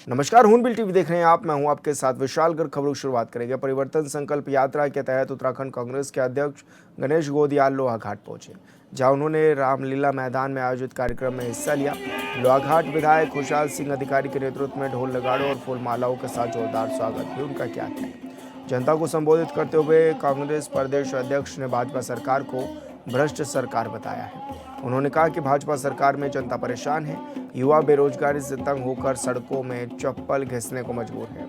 नमस्कार, हूनबिल टीवी देख रहे हैं आप। मैं हूं आपके साथ विशाल गर्ग। खबरों की शुरुआत करेंगे। परिवर्तन संकल्प यात्रा के तहत उत्तराखंड कांग्रेस के अध्यक्ष गणेश गोदियाल लोहाघाट पहुंचे, जहां उन्होंने रामलीला मैदान में आयोजित कार्यक्रम में हिस्सा लिया। लोहाघाट विधायक खुशहाल सिंह अधिकारी के नेतृत्व में ढोल नगाड़ों और फूलमालाओं के साथ जोरदार स्वागत भी उनका किया गया। जनता को संबोधित करते हुए कांग्रेस प्रदेश अध्यक्ष ने भाजपा सरकार को भ्रष्ट सरकार बताया है। उन्होंने कहा कि भाजपा सरकार में जनता परेशान है, युवा बेरोजगारी से तंग होकर सड़कों में चप्पल घिसने को मजबूर है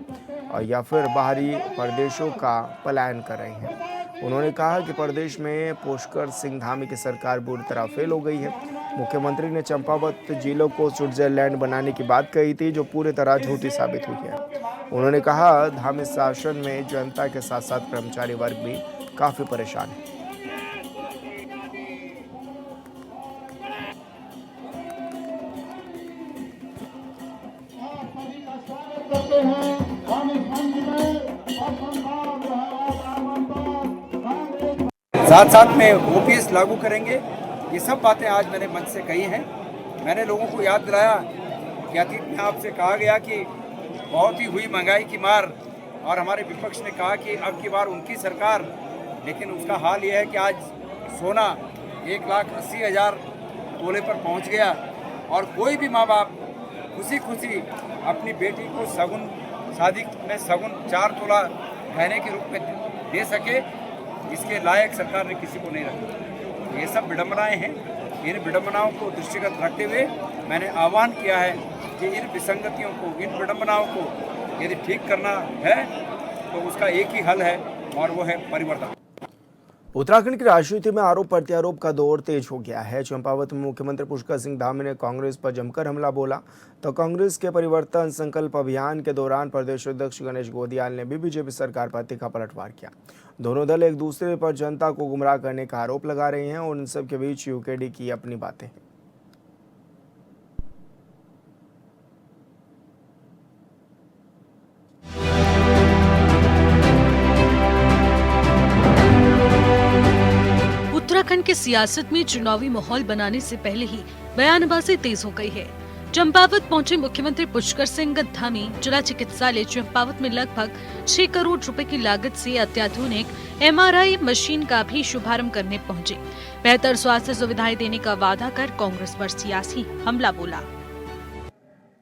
और या फिर बाहरी प्रदेशों का पलायन कर रहे हैं। उन्होंने कहा कि प्रदेश में पुष्कर सिंह धामी की सरकार बुरी तरह फेल हो गई है। मुख्यमंत्री ने चंपावत जिलों को स्विट्जरलैंड बनाने की बात कही थी, जो पूरी तरह झूठी साबित हुई है। उन्होंने कहा धामी शासन में जनता के साथ साथ कर्मचारी वर्ग भी काफी परेशान है। साथ साथ में ओपीएस लागू करेंगे। ये सब बातें आज मैंने मंच से कही हैं। मैंने लोगों को याद दिलाया कि अतीत में आपसे कहा गया कि बहुत ही हुई महंगाई की मार, और हमारे विपक्ष ने कहा कि अब की बार उनकी सरकार। लेकिन उसका हाल ये है कि आज सोना 1,80,000 तोले पर पहुंच गया, और कोई भी माँ बाप खुशी खुशी अपनी बेटी को सगुन शादी में सगुन 4 तोला गहने के रूप में दे सके, इसके लायक सरकार ने किसी को नहीं रखा। ये सब विडंबनाएं हैं। इन विडंबनाओं को दृष्टिगत रखते हुए मैंने आह्वान किया है कि इन विसंगतियों को, इन विडंबनाओं को यदि ठीक करना है तो उसका एक ही हल है, और वो है परिवर्तन। उत्तराखंड की राजनीति में आरोप प्रत्यारोप का दौर तेज हो गया है। चंपावत में मुख्यमंत्री पुष्कर सिंह धामी ने कांग्रेस पर जमकर हमला बोला, तो कांग्रेस के परिवर्तन संकल्प अभियान के दौरान प्रदेश अध्यक्ष गणेश गोदियाल ने भी बीजेपी सरकार पर तीखा पलटवार किया। दोनों दल एक दूसरे पर जनता को गुमराह करने का आरोप लगा रहे हैं और इन सब के बीच यूकेडी की अपनी बातें हैं। उत्तराखंड की सियासत में चुनावी माहौल बनाने से पहले ही बयानबाजी तेज हो गई है। चंपावत पहुंचे मुख्यमंत्री पुष्कर सिंह धामी जिला चिकित्सालय चंपावत में लगभग 6 करोड़ रुपए की लागत से अत्याधुनिक MRI मशीन का भी शुभारंभ करने पहुंचे। बेहतर स्वास्थ्य सुविधाएं देने का वादा कर कांग्रेस पर सियासी हमला बोला।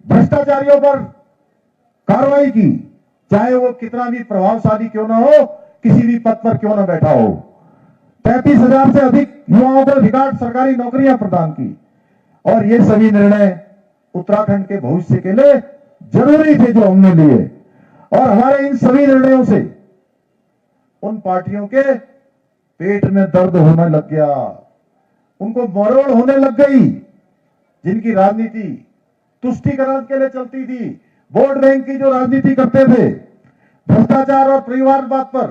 भ्रष्टाचारियों पर कार्रवाई की, चाहे वो कितना भी प्रभावशाली क्यों न हो, किसी भी पद पर क्यों न बैठा हो। 33,000 से अधिक युवाओं को रिकॉर्ड सरकारी नौकरियां प्रदान की, और ये सभी निर्णय उत्तराखंड के भविष्य के लिए जरूरी थे जो हमने लिए। और हमारे इन सभी निर्णयों से उन पार्टियों के पेट में दर्द होने लग गया, उनको मरोड़ होने लग गई, जिनकी राजनीति तुष्टीकरण के लिए चलती थी, वोट बैंक की जो राजनीति करते थे, भ्रष्टाचार और परिवारवाद पर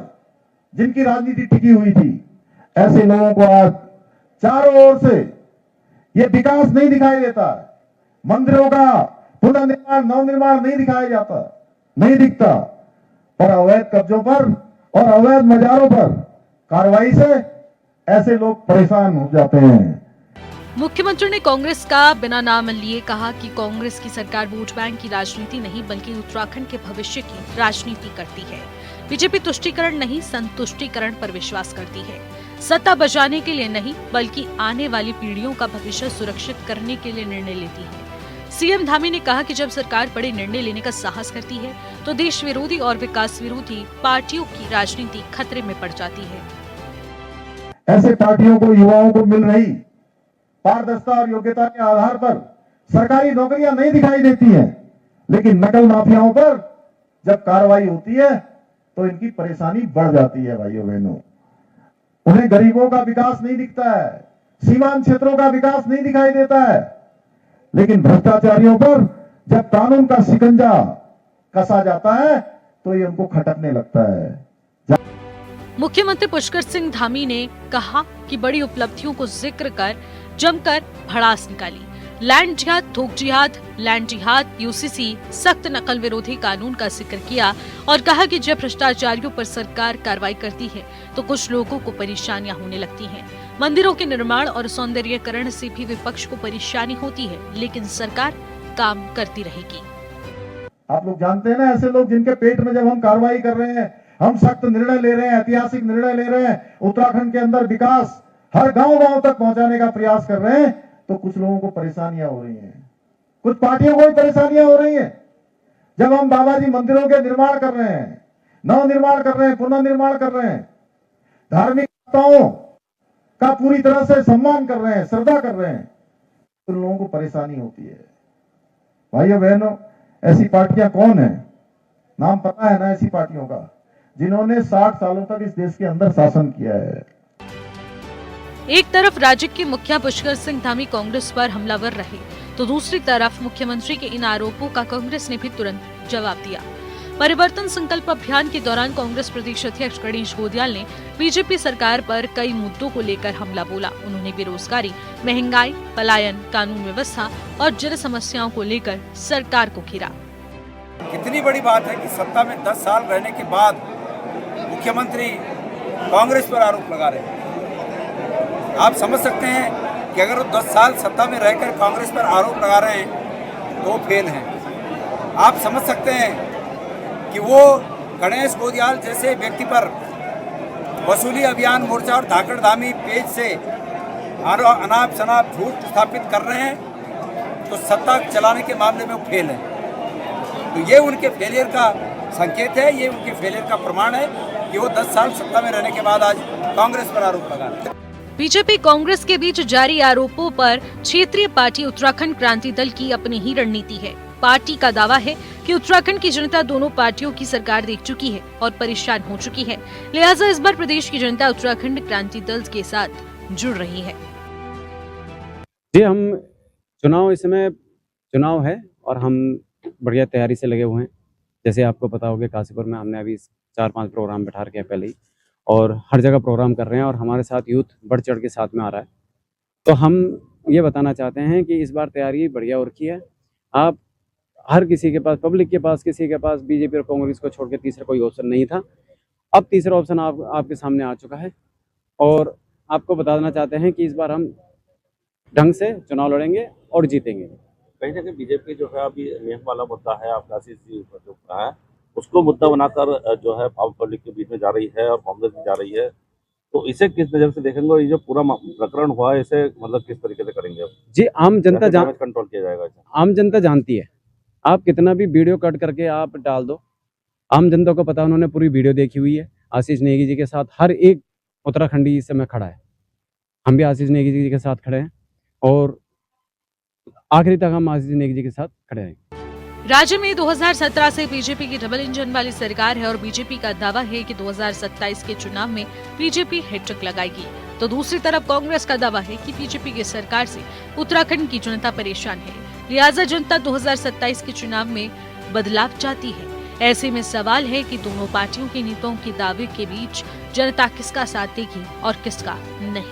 जिनकी राजनीति टिकी हुई थी, ऐसे लोगों को आज चारों ओर से ये विकास नहीं दिखाई देता। मंदिरों का पुनर्निर्माण, नवनिर्माण नहीं दिखाया जाता, नहीं दिखता, और अवैध कब्जों पर और अवैध मजारों पर कार्रवाई से ऐसे लोग परेशान हो जाते हैं। मुख्यमंत्री ने कांग्रेस का बिना नाम लिए कहा कि कांग्रेस की सरकार वोट बैंक की राजनीति नहीं बल्कि उत्तराखंड के भविष्य की राजनीति करती है। बीजेपी तुष्टीकरण नहीं, संतुष्टीकरण पर विश्वास करती है। सत्ता बचाने के लिए नहीं बल्कि आने वाली पीढ़ियों का भविष्य सुरक्षित करने के लिए निर्णय लेती है। सीएम धामी ने कहा कि जब सरकार बड़े निर्णय लेने का साहस करती है तो देश विरोधी और विकास विरोधी पार्टियों की राजनीति खतरे में पड़ जाती है। ऐसे पार्टियों को, युवाओं को मिल रही पारदर्शिता और योग्यता के आधार पर सरकारी नौकरियां नहीं दिखाई देती हैं, लेकिन नकल माफियाओं पर जब कार्रवाई होती है तो इनकी परेशानी बढ़ जाती है। भाइयों बहनों, उन्हें गरीबों का विकास नहीं दिखता है, सीमांत क्षेत्रों का विकास नहीं दिखाई देता है, लेकिन भ्रष्टाचारियों पर जब कानून का शिकंजा कसा जाता है तो ये उनको खटकने लगता है। मुख्यमंत्री पुष्कर सिंह धामी ने कहा कि बड़ी उपलब्धियों को जिक्र कर जमकर भड़ास निकाली। लैंड जिहाद, थोक जिहाद, लैंड जिहाद, यूसीसी, सख्त नकल विरोधी कानून का जिक्र किया और कहा कि जब भ्रष्टाचारियों पर सरकार कार्रवाई करती है तो कुछ लोगों को परेशानियां होने लगती हैं। मंदिरों के निर्माण और सौंदर्यीकरण से भी विपक्ष को परेशानी होती है, लेकिन सरकार काम करती रहेगी। आप लोग जानते हैं ना, ऐसे लोग जिनके पेट में जब हम कार्रवाई कर रहे हैं, हम सख्त निर्णय ले रहे हैं, ऐतिहासिक निर्णय ले रहे हैं, उत्तराखंड के अंदर विकास हर गांव-गांव तक पहुंचाने का प्रयास कर रहे हैं, तो कुछ लोगों को परेशानियां हो रही हैं, कुछ पार्टियों को भी परेशानियां हो रही हैं। जब हम बाबा जी मंदिरों के निर्माण कर रहे हैं, नव निर्माण कर रहे हैं, पुनर्निर्माण कर रहे हैं, धार्मिक नेताओं का पूरी तरह से सम्मान कर रहे हैं, श्रद्धा कर रहे हैं, तो लोगों को परेशानी होती है। भाइयों बहनों, ऐसी पार्टियां कौन है? नाम पता है ना ऐसी पार्टियों का, जिन्होंने 60 सालों तक इस देश के अंदर शासन किया है। एक तरफ राज्य के मुखिया पुष्कर सिंह धामी कांग्रेस पर हमलावर रहे, तो दूसरी तरफ मुख्यमंत्री के इन आरोपों का कांग्रेस ने भी तुरंत जवाब दिया। परिवर्तन संकल्प अभियान के दौरान कांग्रेस प्रदेश अध्यक्ष गणेश गोदियाल ने बीजेपी सरकार पर कई मुद्दों को लेकर हमला बोला। उन्होंने बेरोजगारी, महंगाई, पलायन, कानून व्यवस्था और जन समस्याओं को लेकर सरकार को घेरा। कितनी बड़ी बात है कि सत्ता में 10 साल रहने के बाद मुख्यमंत्री कांग्रेस पर आरोप लगा रहे हैं। आप समझ सकते हैं कि अगर वो 10 साल सत्ता में रहकर कांग्रेस पर आरोप लगा रहे हैं तो फेल हैं। आप समझ सकते हैं कि वो गणेश गोदियाल जैसे व्यक्ति पर वसूली अभियान मोर्चा और धाकड़ धामी पेज से अनाप शनाप झूठ स्थापित कर रहे हैं, तो सत्ता चलाने के मामले में वो फेल है। तो ये उनके फेलियर का संकेत है, ये उनके फेलियर का प्रमाण है कि वो 10 साल सत्ता में रहने के बाद आज कांग्रेस पर आरोप लगा रहे हैं। बीजेपी कांग्रेस के बीच जारी आरोपों पर क्षेत्रीय पार्टी उत्तराखंड क्रांति दल की अपनी ही रणनीति है। पार्टी का दावा है कि उत्तराखंड की जनता दोनों पार्टियों की सरकार देख चुकी है और परेशान हो चुकी है, लिहाजा इस बार प्रदेश की जनता उत्तराखंड क्रांति दल के साथ जुड़ रही है। जी, हम चुनाव, इस समय चुनाव है और हम बढ़िया तैयारी से लगे हुए हैं। जैसे आपको पता होगा, काशीपुर में हमने अभी 4-5 प्रोग्राम बैठा रखे हैं पहले ही, और हर जगह प्रोग्राम कर रहे हैं और हमारे साथ यूथ बढ़ चढ़ के साथ में आ रहा है। तो हम ये बताना चाहते हैं कि इस बार तैयारी बढ़िया हो रखी है। आप हर किसी के पास, पब्लिक के पास, किसी के पास बीजेपी और कांग्रेस को छोड़ के तीसरा कोई ऑप्शन नहीं था। अब तीसरा ऑप्शन आपके सामने आ चुका है और आपको बताना चाहते हैं कि इस बार हम ढंग से चुनाव लड़ेंगे और जीतेंगे। कहीं ना कहीं बीजेपी जो है अभी नियम वाला मुद्दा है, आपका आशीष जी जो है उसको मुद्दा बनाकर जो है पब्लिक के बीच में जा रही है और कांग्रेस में जा रही है, तो इसे किस नज़र से देखेंगे और ये जो पूरा प्रकरण हुआ है इसे मतलब किस तरीके से करेंगे? जी, आम जनता कंट्रोल किया जाएगा? आम जनता जानती है। आप कितना भी वीडियो कट करके आप डाल दो, आम जनता को पता, उन्होंने पूरी वीडियो देखी हुई है। आशीष नेगी जी के साथ हर एक उत्तराखंडी इस समय खड़ा है। हम भी आशीष नेगी जी के साथ खड़े हैं और आखिरी तक हम आशीष नेगी जी के साथ खड़े हैं। राज्य में 2017 से बीजेपी की डबल इंजन वाली सरकार है और बीजेपी का दावा है कि 2027 के चुनाव में बीजेपी हैट्रिक लगाएगी, तो दूसरी तरफ कांग्रेस का दावा है कि बीजेपी की सरकार से उत्तराखंड की जनता परेशान है, लिहाजा जनता 2027 के चुनाव में बदलाव चाहती है। ऐसे में सवाल है कि दोनों पार्टियों के नेताओं के दावे के बीच जनता किसका साथ देगी और किसका नहीं।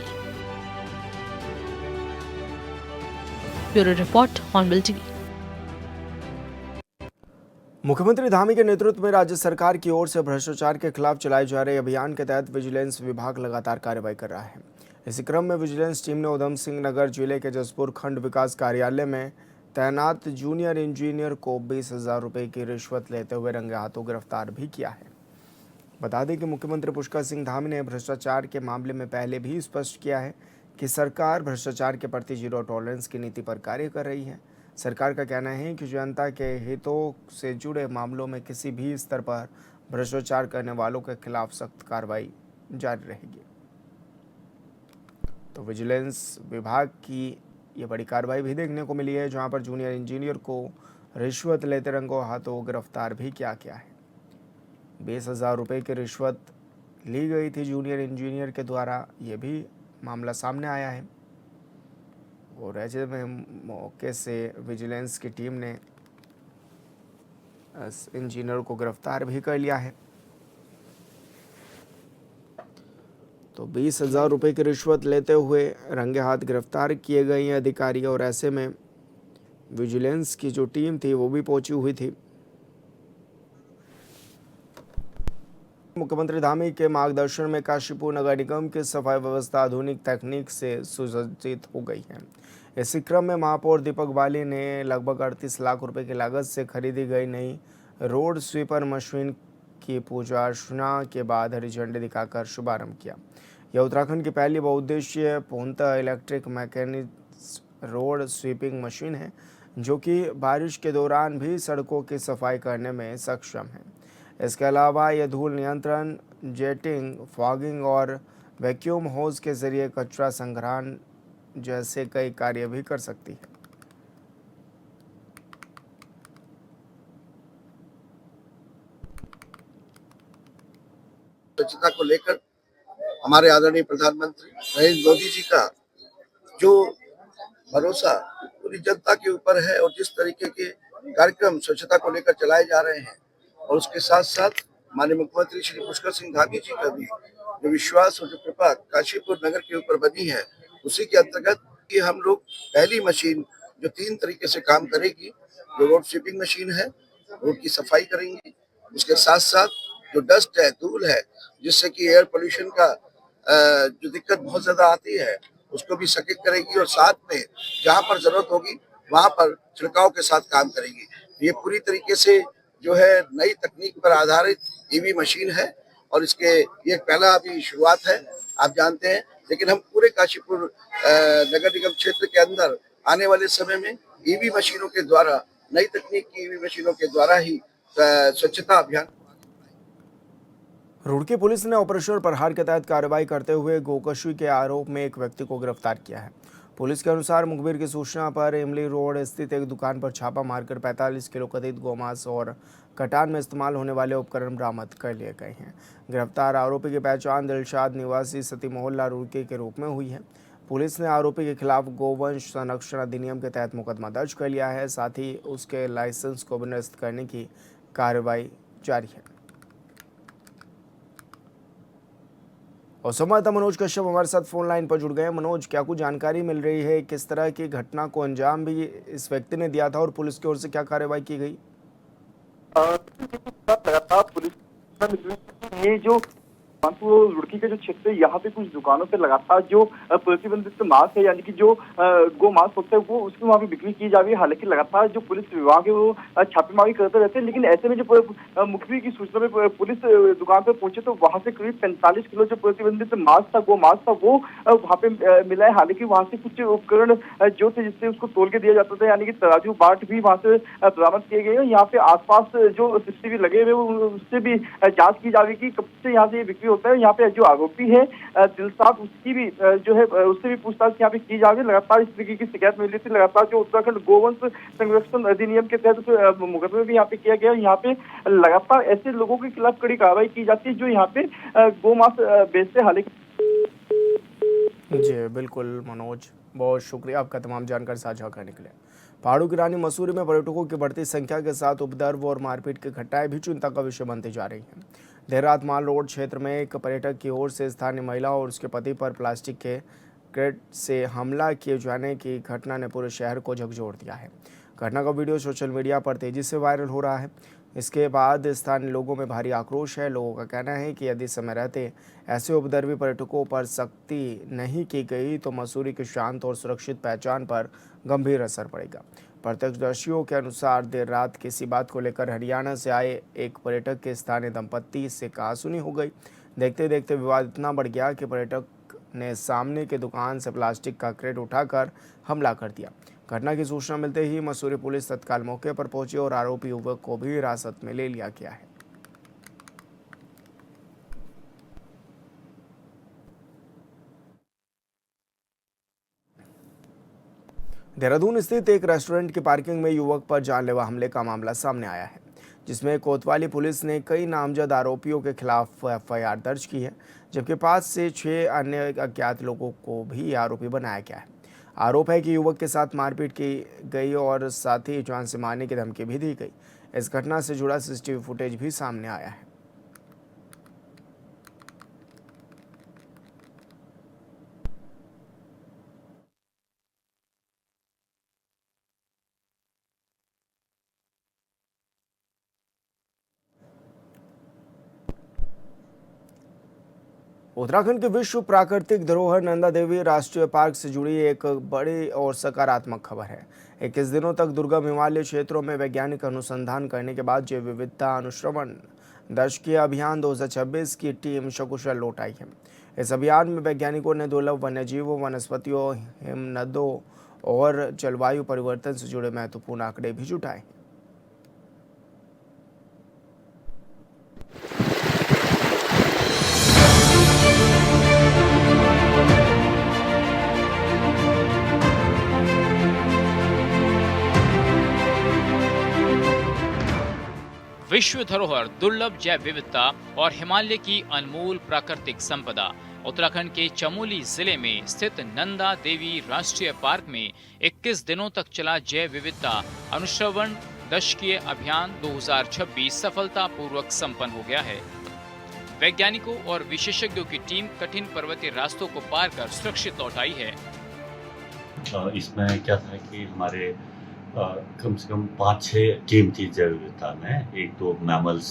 Bureau report, hornbill TV. मुख्यमंत्री धामी के नेतृत्व में राज्य सरकार की ओर से भ्रष्टाचार के खिलाफ चलाए जा रहे अभियान के तहत विजिलेंस विभाग लगातार कार्रवाई कर रहा है। इसी क्रम में विजिलेंस टीम ने उधम सिंह नगर जिले के जसपुर खंड विकास कार्यालय में तैनात जूनियर इंजीनियर को 20,000 रुपये की रिश्वत लेते हुए रंगे हाथों गिरफ्तार भी किया है। बता दें कि मुख्यमंत्री पुष्कर सिंह धामी ने भ्रष्टाचार के मामले में पहले भी स्पष्ट किया है कि सरकार भ्रष्टाचार के प्रति जीरो टॉलरेंस की नीति पर कार्य कर रही है। सरकार का कहना है कि जनता के हितों से जुड़े मामलों में किसी भी स्तर पर भ्रष्टाचार करने वालों के खिलाफ सख्त कार्रवाई जारी रहेगी। तो विजिलेंस विभाग की ये बड़ी कार्रवाई भी देखने को मिली है, जहां पर जूनियर इंजीनियर को रिश्वत लेते रंगों हाथों गिरफ्तार भी किया गया है। 20,000 रुपये की रिश्वत ली गई थी जूनियर इंजीनियर के द्वारा, ये भी मामला सामने आया है और ऐसे में मौके से विजिलेंस की टीम ने इंजीनियर को गिरफ्तार भी कर लिया है। तो 20,000 रुपये की रिश्वत लेते हुए रंगे हाथ गिरफ्तार किए गए हैं अधिकारी और ऐसे में विजिलेंस की जो टीम थी वो भी पहुंची हुई थी। मुख्यमंत्री धामी के मार्गदर्शन में काशीपुर नगर निगम की सफाई व्यवस्था आधुनिक तकनीक से सुसज्जित हो गई है। इसी क्रम में महापौर दीपक बाली ने लगभग 38 लाख रुपए की लागत से खरीदी गई नई रोड स्वीपर मशीन की पूजा अर्चना के बाद हरी झंडी दिखाकर शुभारंभ किया। यह उत्तराखंड की पहली बहुउद्देशीय पूर्णतः इलेक्ट्रिक मैकेनिज्ड रोड स्वीपिंग मशीन है, जो कि बारिश के दौरान भी सड़कों की सफाई करने में सक्षम है। इसके अलावा यह धूल नियंत्रण, जेटिंग, फॉगिंग और वैक्यूम होज के जरिए कचरा संग्रहण जैसे कई कार्य भी कर सकती है। स्वच्छता को लेकर हमारे आदरणीय प्रधानमंत्री नरेंद्र मोदी जी का जो भरोसा पूरी जनता के ऊपर है और जिस तरीके के कार्यक्रम स्वच्छता को लेकर चलाए जा रहे हैं, और उसके साथ साथ माननीय मुख्यमंत्री श्री पुष्कर सिंह धामी जी का भी जो विश्वास और जो कृपा काशीपुर नगर के ऊपर बनी है, उसी के अंतर्गत कि हम लोग पहली मशीन जो 3 तरीके से काम करेगी, जो रोड स्वीपिंग मशीन है, रोड की सफाई करेंगी, उसके साथ साथ जो डस्ट है, धूल है, जिससे कि एयर पोल्यूशन का जो दिक्कत बहुत ज्यादा आती है, उसको भी सकित करेगी, और साथ में जहाँ पर जरूरत होगी वहाँ पर छिड़काव के साथ काम करेगी। ये पूरी तरीके से जो है नई तकनीक पर आधारित ईवी मशीन है, और इसके ये पहला अभी शुरुआत है, आप जानते हैं। लेकिन हम पूरे काशीपुर नगर निगम क्षेत्र के अंदर आने वाले समय में ईवी मशीनों के द्वारा, नई तकनीक की ईवी मशीनों के द्वारा ही स्वच्छता अभियान। रुड़की पुलिस ने ऑपरेशन प्रहार के तहत कार्रवाई करते हुए गोकशी के आरोप में एक व्यक्ति को गिरफ्तार किया है। पुलिस के अनुसार मुखबिर की सूचना पर इमली रोड स्थित एक दुकान पर छापा मारकर 45 किलो कथित गोमांस और कटान में इस्तेमाल होने वाले उपकरण बरामद कर लिए गए हैं। गिरफ्तार आरोपी की पहचान दिलशाद निवासी सती मोहल्ला रुड़की के रूप में हुई है। पुलिस ने आरोपी के खिलाफ गोवंश संरक्षण अधिनियम के तहत मुकदमा दर्ज कर लिया है। साथ ही उसके लाइसेंस को भी निरस्त करने की कार्रवाई जारी है। और संवाददाता मनोज कश्यप हमारे साथ फोन लाइन पर जुड़ गए। मनोज, क्या कुछ जानकारी मिल रही है, किस तरह की घटना को अंजाम भी इस व्यक्ति ने दिया था और पुलिस की ओर से क्या कार्रवाई की गई? लगातार पुलिस ये जो रुड़की का जो क्षेत्र है, यहाँ पे कुछ दुकानों पे लगातार जो प्रतिबंधित मांस है, यानी कि जो गो मांस होता है, वो उसकी वहाँ पे बिक्री की जा रही है। हालांकि लगातार जो पुलिस विभाग है वो छापेमारी करते रहते हैं, लेकिन ऐसे में जो मुखबिर की सूचना में पुलिस दुकान पे पहुंचे तो वहाँ से करीब 45 किलो जो प्रतिबंधित मांस था, गो मांस था, वो वहाँ पे मिला है। हालांकि वहाँ से कुछ उपकरण जो थे जिससे उसको तोल के दिया जाता था, यानी कि तराजू बाट भी वहाँ से बरामद किए गए हैं। यहाँ पे आसपास जो सीसीटीवी लगे हुए उससे भी जाँच की जा रही है कि कब से यहाँ से बिक्री होता है। यहाँ पे जो आरोपी है दिलसाद, उसकी भी जो है उससे भी पूछताछ यहाँ पे की जा रही है। लगातार इस तरीके की शिकायत मिली थी। लगातार जो उत्तराखंड गोवंश संरक्षण अधिनियम के तहत मुकदमे भी यहाँ पे किया गया। यहाँ पे लगातार ऐसे लोगों के खिलाफ कड़ी कार्रवाई की जाती है जो यहाँ पे गोमांस बेचते। हालांकि जी बिल्कुल मनोज, बहुत शुक्रिया आपका तमाम जानकारी साझा करने के लिए। पहाड़ों की रानी मसूरी में पर्यटकों की बढ़ती संख्या के साथ उपद्रव और मारपीट की घटनाएं भी चिंता का विषय बनती जा रही हैं। देर रात माल रोड क्षेत्र में एक पर्यटक की ओर से स्थानीय महिला और उसके पति पर प्लास्टिक के क्रेट से हमला किए जाने की घटना ने पूरे शहर को झकझोर दिया है। घटना का वीडियो सोशल मीडिया पर तेजी से वायरल हो रहा है। इसके बाद स्थानीय लोगों में भारी आक्रोश है। लोगों का कहना है कि यदि समय रहते ऐसे उपद्रवी पर्यटकों पर सख्ती नहीं की गई तो मसूरी की शांत और सुरक्षित पहचान पर गंभीर असर पड़ेगा। प्रत्यक्षदर्शियों के अनुसार देर रात किसी बात को लेकर हरियाणा से आए एक पर्यटक के स्थानीय दंपत्ति से कहासुनी हो गई। देखते देखते विवाद इतना बढ़ गया कि पर्यटक ने सामने की दुकान से प्लास्टिक का क्रेट उठाकर हमला कर दिया। घटना की सूचना मिलते ही मसूरी पुलिस तत्काल मौके पर पहुंची और आरोपी युवक को भी हिरासत में ले लिया गया है। देहरादून स्थित एक रेस्टोरेंट की पार्किंग में युवक पर जानलेवा हमले का मामला सामने आया है, जिसमें कोतवाली पुलिस ने कई नामजद आरोपियों के खिलाफ एफआईआर दर्ज की है, जबकि 5 से 6 अन्य अज्ञात लोगों को भी आरोपी बनाया गया है। आरोप है कि युवक के साथ मारपीट की गई और साथ ही जान से मारने की धमकी भी दी गई। इस घटना से जुड़ा सीसीटीवी फुटेज भी सामने आया है। उत्तराखंड के विश्व प्राकृतिक धरोहर नंदा देवी राष्ट्रीय पार्क से जुड़ी एक बड़ी और सकारात्मक खबर है। 21 दिनों तक दुर्गम हिमालय क्षेत्रों में वैज्ञानिक अनुसंधान करने के बाद जैव विविधता अनुश्रवण दशकीय अभियान 2026 की टीम सकुशल लौट आई है। इस अभियान में वैज्ञानिकों ने दुर्लभ वन्यजीवों, वनस्पतियों, हिमनदों और जलवायु परिवर्तन से जुड़े महत्वपूर्ण आंकड़े भी जुटाए। विश्व धरोहर, दुर्लभ जैव विविधता और हिमालय की अनमोल प्राकृतिक संपदा। उत्तराखंड के चमोली जिले में स्थित नंदा देवी राष्ट्रीय पार्क में 21 दिनों तक चला जैव विविधता अनुश्रवण दशकीय अभियान 2026 सफलतापूर्वक संपन्न हो गया है। वैज्ञानिकों और विशेषज्ञों की टीम कठिन पर्वतीय रास्तों को पार कर सुरक्षित लौट आई है। इसमें क्या था कि हमारे कम से कम 5-6 टीम थी जैव विविधता में। एक तो मैमल्स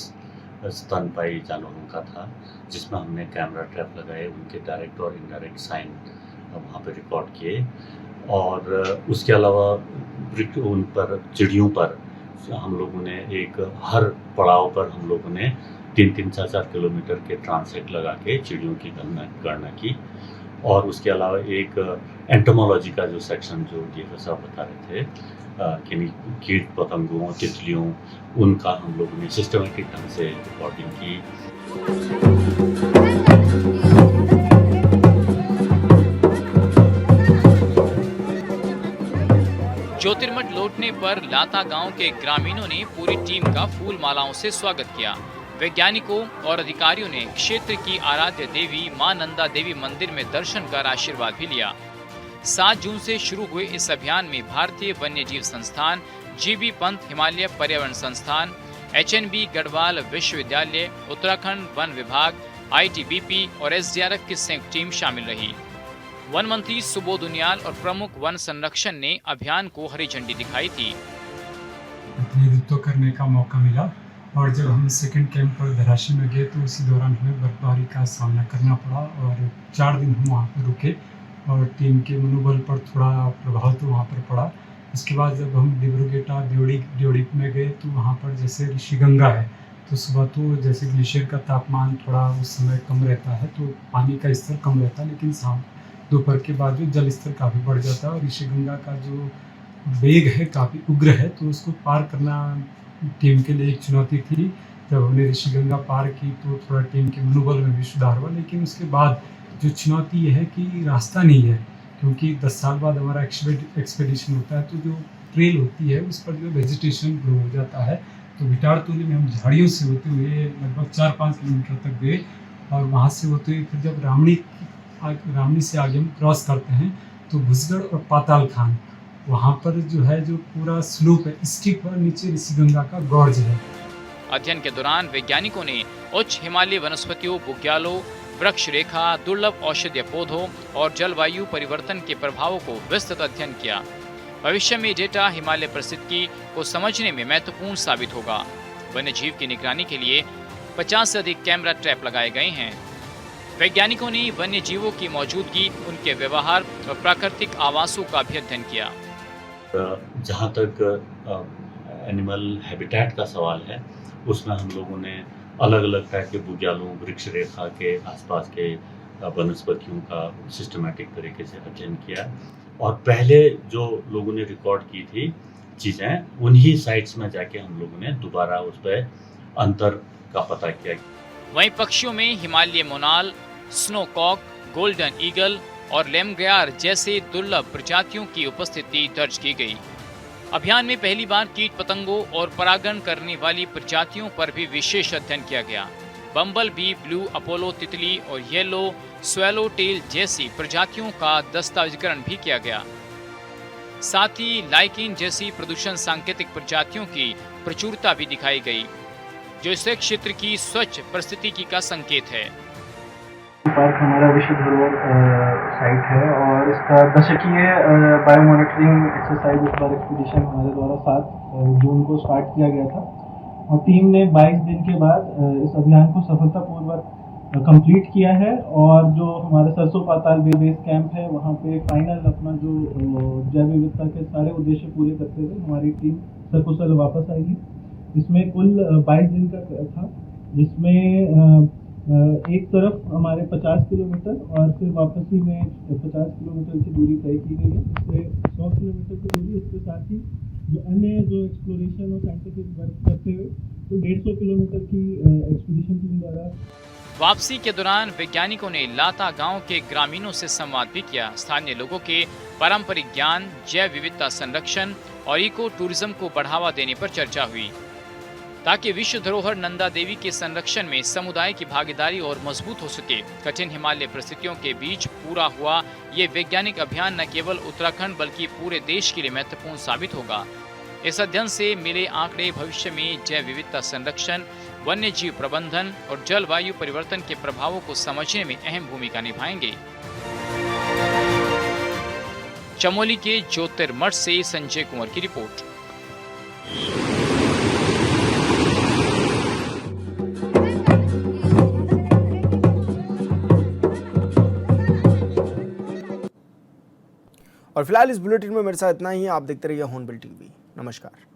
स्तनपायी जानवरों का था, जिसमें हमने कैमरा ट्रैप लगाए, उनके डायरेक्ट और इनडायरेक्ट साइन वहाँ पे रिकॉर्ड किए। और उसके अलावा उन पर चिड़ियों पर हम लोगों ने हर पड़ाव पर हम लोगों ने 3-3, 4-4 किलोमीटर के ट्रांसेक्ट लगा के चिड़ियों की गणना की। और उसके अलावा एक एंटोमोलॉजी का जो सेक्शन जो DFS साहब बता रहे थे कि कीट पतंगों, तितलियों, उनका हम लोगों ने सिस्टमेटिक ढंग से रिकॉर्डिंग की। ज्योतिर्मठ लौटने पर लाता गांव के ग्रामीणों ने पूरी टीम का फूल मालाओं से स्वागत किया। वैज्ञानिकों और अधिकारियों ने क्षेत्र की आराध्य देवी मां नंदा देवी मंदिर में दर्शन कर आशीर्वाद भी लिया। 7 जून से शुरू हुए इस अभियान में भारतीय वन्यजीव संस्थान, GB पंत हिमालय पर्यावरण संस्थान, HNB गढ़वाल विश्वविद्यालय, उत्तराखंड वन विभाग, ITBP और SDRF की संयुक्त टीम शामिल रही। वन मंत्री सुबोध उनियाल और प्रमुख वन संरक्षण ने अभियान को हरी झंडी दिखाई थी। प्रतिनिधित्व करने का मौका मिला और जब हम सेकंड कैंप पर धराशी में गए तो उसी दौरान हमें बर्फबारी का सामना करना पड़ा और 4 दिन हम वहाँ पर रुके और टीम के मनोबल पर थोड़ा प्रभाव तो वहाँ पर पड़ा। इसके बाद जब हम डिब्रूगढ़ ड्योढ़ी में गए तो वहाँ पर जैसे ऋषिगंगा है तो सुबह तो जैसे ग्लेशियर का तापमान थोड़ा उस समय कम रहता है तो पानी का स्तर कम रहता है, लेकिन शाम दोपहर के बाद जो जल स्तर काफ़ी बढ़ जाता है और ऋषिगंगा का जो वेग है काफ़ी उग्र है, तो उसको पार करना टीम के लिए एक चुनौती थी। जब हमने ऋषिगंगा पार की तो थोड़ा टीम के मनोबल में भी सुधार हुआ, लेकिन उसके बाद जो चुनौती ये है कि रास्ता नहीं है, क्योंकि 10 साल बाद हमारा एक्सपेडिशन होता है तो जो ट्रेल होती है उस पर जो वेजिटेशन ग्रो हो जाता है। तो भिटारतोली में हम झाड़ियों से होते हुए लगभग 4-5 किलोमीटर तक गए और वहाँ से होते हुए फिर जब रामनी से आगे हम क्रॉस करते हैं तो भुसगढ़ और पाताल खान, वहाँ पर जो है जो पूरा स्लोप है, स्टीप पर नीचे ऋषिगंगा का गॉर्ज है। अध्ययन के दौरान वैज्ञानिकों ने उच्च हिमालयी वनस्पतियों, बुग्यालों, वृक्ष रेखा, दुर्लभ औषधीय पौधों और जलवायु परिवर्तन के प्रभावों को विस्तृत अध्ययन किया। भविष्य में डेटा हिमालय पारिस्थितिकी को समझने में महत्वपूर्ण साबित होगा। वन्यजीव की निगरानी के लिए 50 से अधिक कैमरा ट्रैप लगाए गए हैं। वैज्ञानिकों ने वन्य जीवों की मौजूदगी, उनके व्यवहार और प्राकृतिक आवासों का भी अध्ययन किया। जहाँ तक एनिमल हैबिटेट का सवाल है, उसमें हम लोगों ने अलग अलग टाइप के बुग्यालों, वृक्ष रेखा के आसपास के वनस्पतियों का सिस्टमेटिक तरीके से अध्ययन किया और पहले जो लोगों ने रिकॉर्ड की थी चीज़ें, उन्हीं साइट्स में जाके हम लोगों ने दोबारा उस पर अंतर का पता किया। वहीं पक्षियों में हिमालय मोनाल, स्नोकॉक, गोल्डन ईगल और लेमग्यार जैसे दुर्लभ प्रजातियों की उपस्थिति दर्ज की गई। अभियान में पहली बार कीट पतंगों और परागण करने वाली प्रजातियों पर भी विशेष अध्ययन किया गया। बम्बल बी, ब्लू अपोलो तितली और येलो स्वेलो टेल जैसी प्रजातियों का दस्तावेजीकरण भी किया गया। साथ ही लाइकिन जैसी प्रदूषण सांकेतिक प्रजातियों की प्रचुरता भी दिखाई गई, जो इस क्षेत्र की स्वच्छ परिस्थितिकी का संकेत है। पार्क हमारा विश्व धरोहर साइट है और इसका दशकीय बायो मॉनिटरिंग एक्सरसाइज इस बार एक्सपीडिशन हमारे द्वारा 7 जून को स्टार्ट किया गया था और टीम ने 22 दिन के बाद इस अभियान को सफलतापूर्वक कंप्लीट किया है और जो हमारे सरसों पाताल बेस कैंप है वहाँ पे फाइनल अपना जो जैव विविधता के सारे उद्देश्य पूरे करते हुए हमारी टीम सकुशल वापस आएगी। इसमें कुल 22 दिन का था, जिसमें एक तरफ हमारे 50 किलोमीटर और फिर वापसी में 50 किलोमीटर की दूरी तय की गई है। इससे 100 किलोमीटर की दूरी, इसके साथ ही जो अन्य जो एक्सप्लोरेशन और साइंटिफिक वर्क करते हुए तो 150 किलोमीटर की एक्सपीडिशन टीम द्वारा। वापसी के दौरान वैज्ञानिकों ने लाता गांव के ग्रामीणों से संवाद भी किया। स्थानीय लोगों के पारंपरिक ज्ञान, जैव विविधता संरक्षण और इको टूरिज्म को बढ़ावा देने पर चर्चा हुई, ताकि विश्व धरोहर नंदा देवी के संरक्षण में समुदाय की भागीदारी और मजबूत हो सके। कठिन हिमालय परिस्थितियों के बीच पूरा हुआ ये वैज्ञानिक अभियान न केवल उत्तराखंड बल्कि पूरे देश के लिए महत्वपूर्ण साबित होगा। इस अध्ययन से मिले आंकड़े भविष्य में जैव विविधता संरक्षण, वन्य जीव प्रबंधन और जलवायु परिवर्तन के प्रभावों को समझने में अहम भूमिका निभाएंगे। चमोली के ज्योतिर्मठ से संजय कुंवर की रिपोर्ट। और फिलहाल इस बुलेटिन में मेरे साथ इतना ही। आप देखते रहिए हॉर्नबिल टीवी। नमस्कार।